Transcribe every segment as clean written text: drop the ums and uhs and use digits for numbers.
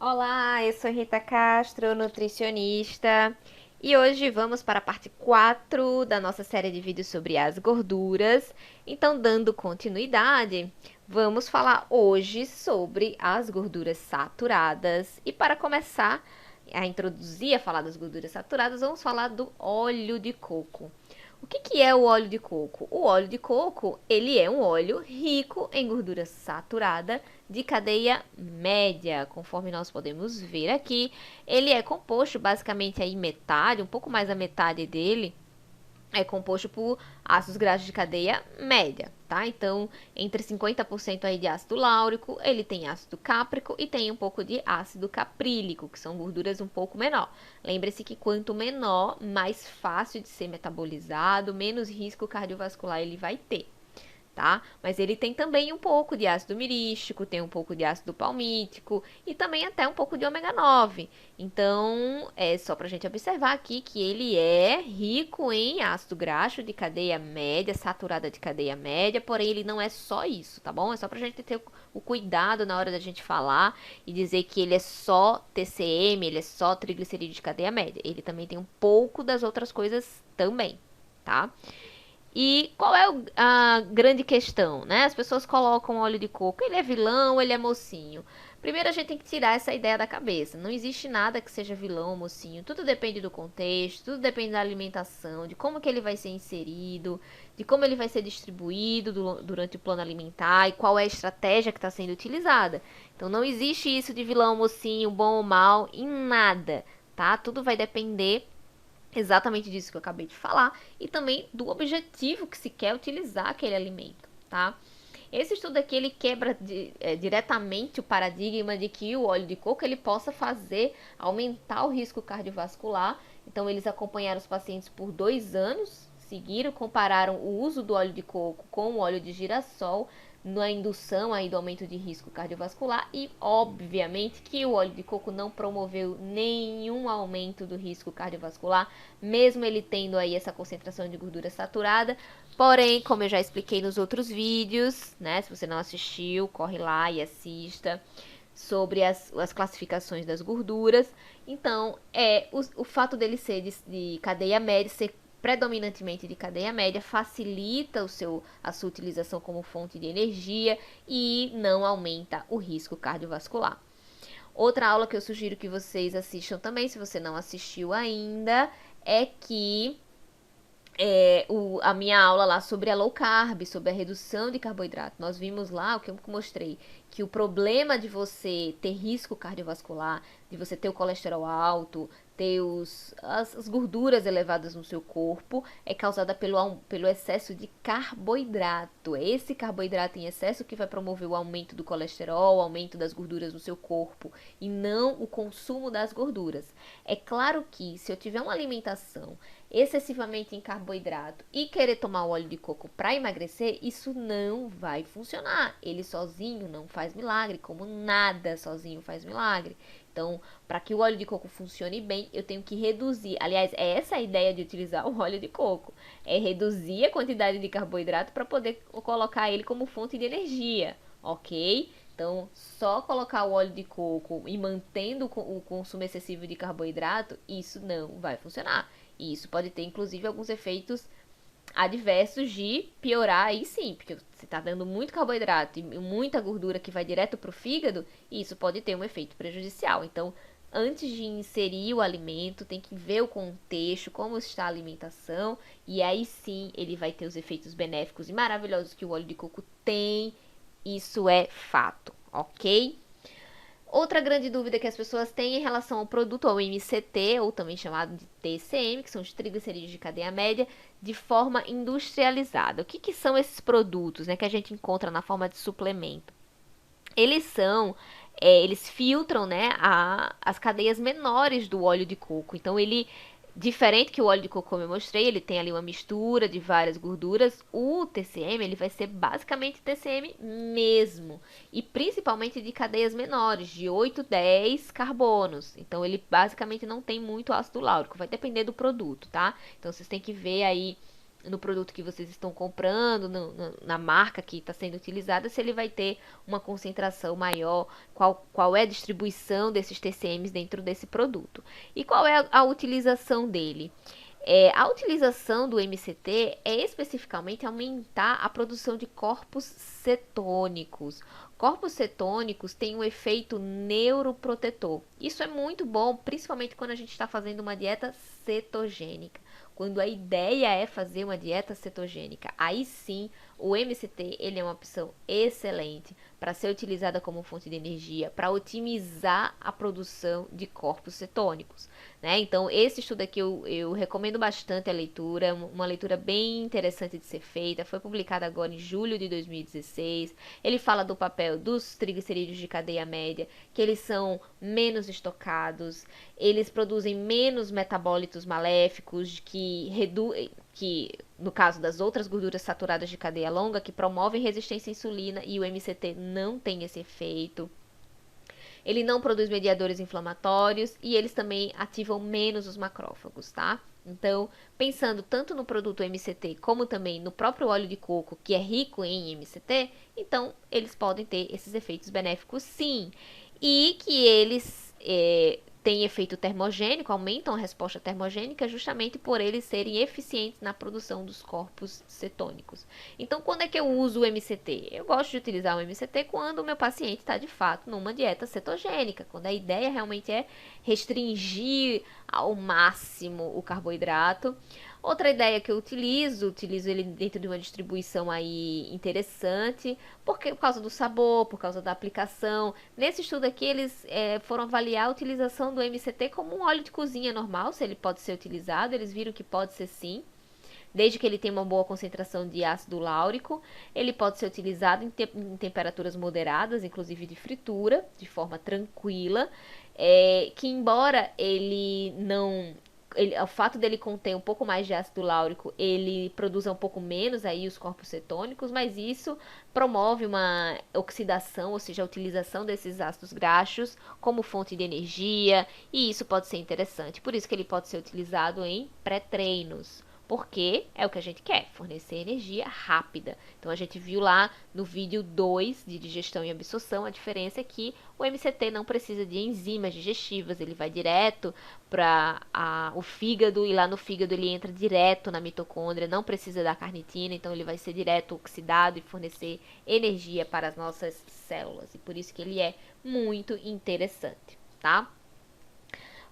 Olá, eu sou Rita Castro, nutricionista, e hoje vamos para a parte 4 da nossa série de vídeos sobre as gorduras. Então, dando continuidade, vamos falar hoje sobre as gorduras saturadas. E para começar a introduzir a falar das gorduras saturadas, vamos falar do óleo de coco. O que é o óleo de coco? O óleo de coco, ele é um óleo rico em gordura saturada de cadeia média, conforme nós podemos ver aqui. Ele é composto basicamente aí metade, um pouco mais da metade dele é composto por ácidos graxos de cadeia média, tá? Então, entre 50% aí de ácido láurico, ele tem ácido cáprico e tem um pouco de ácido caprílico, que são gorduras um pouco menor. Lembre-se que quanto menor, mais fácil de ser metabolizado, menos risco cardiovascular ele vai ter. Tá? Mas ele tem também um pouco de ácido mirístico, tem um pouco de ácido palmítico e também até um pouco de ômega 9. Então, é só pra gente observar aqui que ele é rico em ácido graxo de cadeia média, saturada de cadeia média, porém ele não é só isso, tá bom? É só pra gente ter o cuidado na hora da gente falar e dizer que ele é só TCM, ele é só triglicerídeo de cadeia média. Ele também tem um pouco das outras coisas também, tá? E qual é a grande questão, né? As pessoas colocam óleo de coco, ele é vilão, ele é mocinho. Primeiro a gente tem que tirar essa ideia da cabeça. Não existe nada que seja vilão ou mocinho. Tudo depende do contexto, tudo depende da alimentação, de como que ele vai ser inserido, de como ele vai ser distribuído durante o plano alimentar e qual é a estratégia que está sendo utilizada. Então não existe isso de vilão, mocinho, bom ou mal, em nada, tá? Tudo vai depender exatamente disso que eu acabei de falar e também do objetivo que se quer utilizar aquele alimento, tá? Esse estudo aqui ele quebra diretamente o paradigma de que o óleo de coco ele possa fazer aumentar o risco cardiovascular. Então eles acompanharam os pacientes por 2 anos, seguiram, compararam o uso do óleo de coco com o óleo de girassol na indução aí do aumento de risco cardiovascular e obviamente que o óleo de coco não promoveu nenhum aumento do risco cardiovascular, mesmo ele tendo aí essa concentração de gordura saturada. Porém, como eu já expliquei nos outros vídeos, né, se você não assistiu, corre lá e assista sobre as classificações das gorduras. Então, o fato dele ser de cadeia média, ser predominantemente de cadeia média, facilita a sua utilização como fonte de energia e não aumenta o risco cardiovascular. Outra aula que eu sugiro que vocês assistam também, se você não assistiu ainda, é que a minha aula lá sobre a low carb, sobre a redução de carboidrato. Nós vimos lá o que eu mostrei, que o problema de você ter risco cardiovascular, de você ter o colesterol alto, ter as gorduras elevadas no seu corpo, é causada pelo excesso de carboidrato. É esse carboidrato em excesso que vai promover o aumento do colesterol, o aumento das gorduras no seu corpo, e não o consumo das gorduras. É claro que se eu tiver uma alimentação excessivamente em carboidrato e querer tomar o óleo de coco para emagrecer, isso não vai funcionar. Ele sozinho não faz milagre, como nada sozinho faz milagre. Então, para que o óleo de coco funcione bem, eu tenho que reduzir. Aliás, é essa a ideia de utilizar o óleo de coco. É reduzir a quantidade de carboidrato para poder colocar ele como fonte de energia, ok? Então, só colocar o óleo de coco e mantendo o consumo excessivo de carboidrato, isso não vai funcionar. E isso pode ter, inclusive, alguns efeitos adversos de piorar aí sim, porque você está dando muito carboidrato e muita gordura que vai direto para o fígado, e isso pode ter um efeito prejudicial. Então, antes de inserir o alimento, tem que ver o contexto, como está a alimentação, e aí sim ele vai ter os efeitos benéficos e maravilhosos que o óleo de coco tem. Isso é fato, ok? Outra grande dúvida que as pessoas têm em relação ao produto, ao MCT, ou também chamado de TCM, que são os triglicerídeos de cadeia média, de forma industrializada. O que são esses produtos, né, que a gente encontra na forma de suplemento? Eles filtram, né, as cadeias menores do óleo de coco. Então, diferente que o óleo de coco, como eu mostrei, ele tem ali uma mistura de várias gorduras. O TCM, ele vai ser basicamente TCM mesmo. E principalmente de cadeias menores, de 8, 10 carbonos. Então, ele basicamente não tem muito ácido láurico. Vai depender do produto, tá? Então, vocês têm que ver aí no produto que vocês estão comprando, na marca que está sendo utilizada, se ele vai ter uma concentração maior, qual é a distribuição desses TCMs dentro desse produto. E qual é a utilização dele? A utilização do MCT é especificamente aumentar a produção de corpos cetônicos. Corpos cetônicos têm um efeito neuroprotetor. Isso é muito bom, principalmente quando a gente está fazendo uma dieta cetogênica. Quando a ideia é fazer uma dieta cetogênica, aí sim o MCT ele é uma opção excelente para ser utilizada como fonte de energia, para otimizar a produção de corpos cetônicos. Né? Então, esse estudo aqui eu recomendo bastante a leitura, uma leitura bem interessante de ser feita. Foi publicada agora em julho de 2016. Ele fala do papel dos triglicerídeos de cadeia média, que eles são menos estocados, eles produzem menos metabólitos maléficos que no caso das outras gorduras saturadas de cadeia longa, que promovem resistência à insulina, e o MCT não tem esse efeito. Ele não produz mediadores inflamatórios e eles também ativam menos os macrófagos, tá? Então, pensando tanto no produto MCT como também no próprio óleo de coco, que é rico em MCT, então eles podem ter esses efeitos benéficos sim. E que eles têm efeito termogênico, aumentam a resposta termogênica justamente por eles serem eficientes na produção dos corpos cetônicos. Então, quando é que eu uso o MCT? Eu gosto de utilizar o MCT quando o meu paciente está de fato numa dieta cetogênica, quando a ideia realmente é restringir ao máximo o carboidrato. Outra ideia que eu utilizo ele dentro de uma distribuição aí interessante, porque por causa do sabor, por causa da aplicação. Nesse estudo aqui, eles foram avaliar a utilização do MCT como um óleo de cozinha normal, se ele pode ser utilizado. Eles viram que pode ser sim, desde que ele tenha uma boa concentração de ácido láurico. Ele pode ser utilizado em temperaturas moderadas, inclusive de fritura, de forma tranquila, que embora ele não... o fato dele conter um pouco mais de ácido láurico, ele produz um pouco menos aí os corpos cetônicos, mas isso promove uma oxidação, ou seja, a utilização desses ácidos graxos como fonte de energia, e isso pode ser interessante. Por isso que ele pode ser utilizado em pré-treinos, porque é o que a gente quer, fornecer energia rápida. Então a gente viu lá no vídeo 2 de digestão e absorção, a diferença é que o MCT não precisa de enzimas digestivas, ele vai direto para o fígado, e lá no fígado ele entra direto na mitocôndria, não precisa da carnitina, então ele vai ser direto oxidado e fornecer energia para as nossas células, e por isso que ele é muito interessante, tá?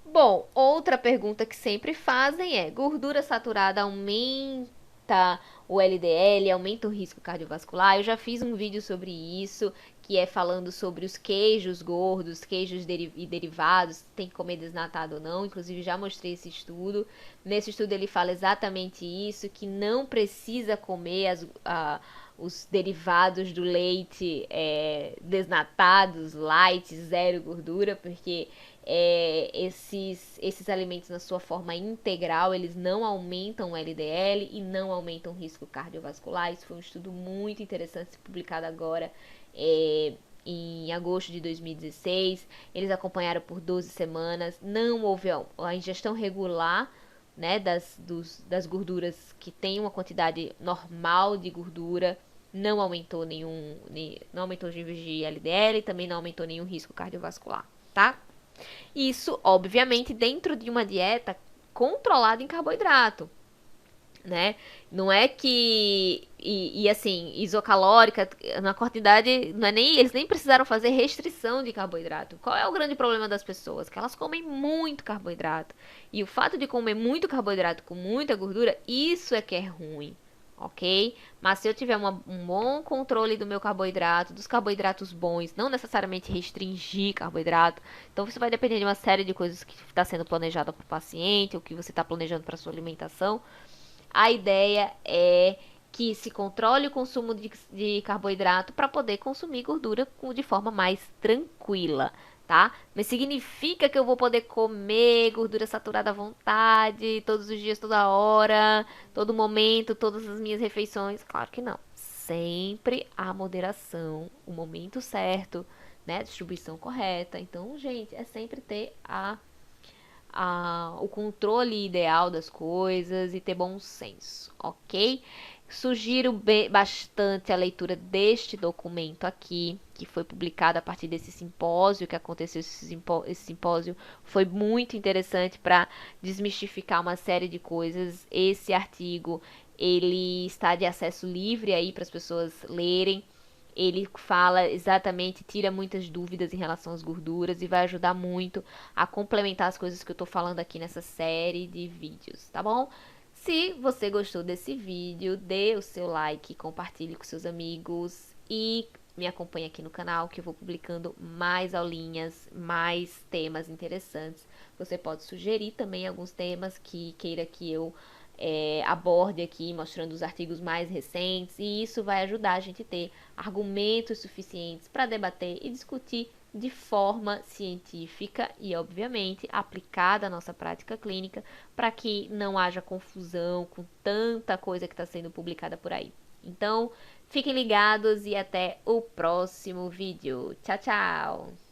Bom, outra pergunta que sempre fazem é: gordura saturada aumenta o LDL, aumenta o risco cardiovascular? Eu já fiz um vídeo sobre isso, que é falando sobre os queijos gordos, queijos e derivados, se tem que comer desnatado ou não. Inclusive já mostrei esse estudo. Nesse estudo ele fala exatamente isso, que não precisa comer os derivados do leite desnatados, light, zero gordura, porque esses alimentos na sua forma integral, eles não aumentam o LDL e não aumentam o risco cardiovascular. Isso foi um estudo muito interessante, publicado agora em agosto de 2016. Eles acompanharam por 12 semanas, não houve a ingestão regular, né, das gorduras que tem uma quantidade normal de gordura, não aumentou não aumentou os níveis de LDL, também não aumentou nenhum risco cardiovascular, tá? Isso, obviamente, dentro de uma dieta controlada em carboidrato, né? Não é que... E assim, isocalórica, na quantidade... Não é eles nem precisaram fazer restrição de carboidrato. Qual é o grande problema das pessoas? Que elas comem muito carboidrato. E o fato de comer muito carboidrato com muita gordura, isso é que é ruim. Ok? Mas se eu tiver um bom controle do meu carboidrato, dos carboidratos bons, não necessariamente restringir carboidrato, então isso vai depender de uma série de coisas que está sendo planejada para o paciente, ou que você está planejando para sua alimentação. A ideia é que se controle o consumo de carboidrato para poder consumir gordura de forma mais tranquila, tá? Mas significa que eu vou poder comer gordura saturada à vontade, todos os dias, toda hora, todo momento, todas as minhas refeições? Claro que não. Sempre a moderação, o momento certo, né? A distribuição correta. Então, gente, é sempre ter o controle ideal das coisas e ter bom senso, ok? Sugiro bastante a leitura deste documento aqui, que foi publicado a partir desse simpósio que aconteceu. Esse simpósio foi muito interessante para desmistificar uma série de coisas. Esse artigo ele está de acesso livre aí para as pessoas lerem. Ele fala exatamente, tira muitas dúvidas em relação às gorduras e vai ajudar muito a complementar as coisas que eu tô falando aqui nessa série de vídeos, tá bom? Se você gostou desse vídeo, dê o seu like, compartilhe com seus amigos e me acompanhe aqui no canal que eu vou publicando mais aulinhas, mais temas interessantes. Você pode sugerir também alguns temas que queira que eu aborde aqui, mostrando os artigos mais recentes, e isso vai ajudar a gente a ter argumentos suficientes para debater e discutir de forma científica e, obviamente, aplicada à nossa prática clínica, para que não haja confusão com tanta coisa que está sendo publicada por aí. Então, fiquem ligados e até o próximo vídeo. Tchau, tchau!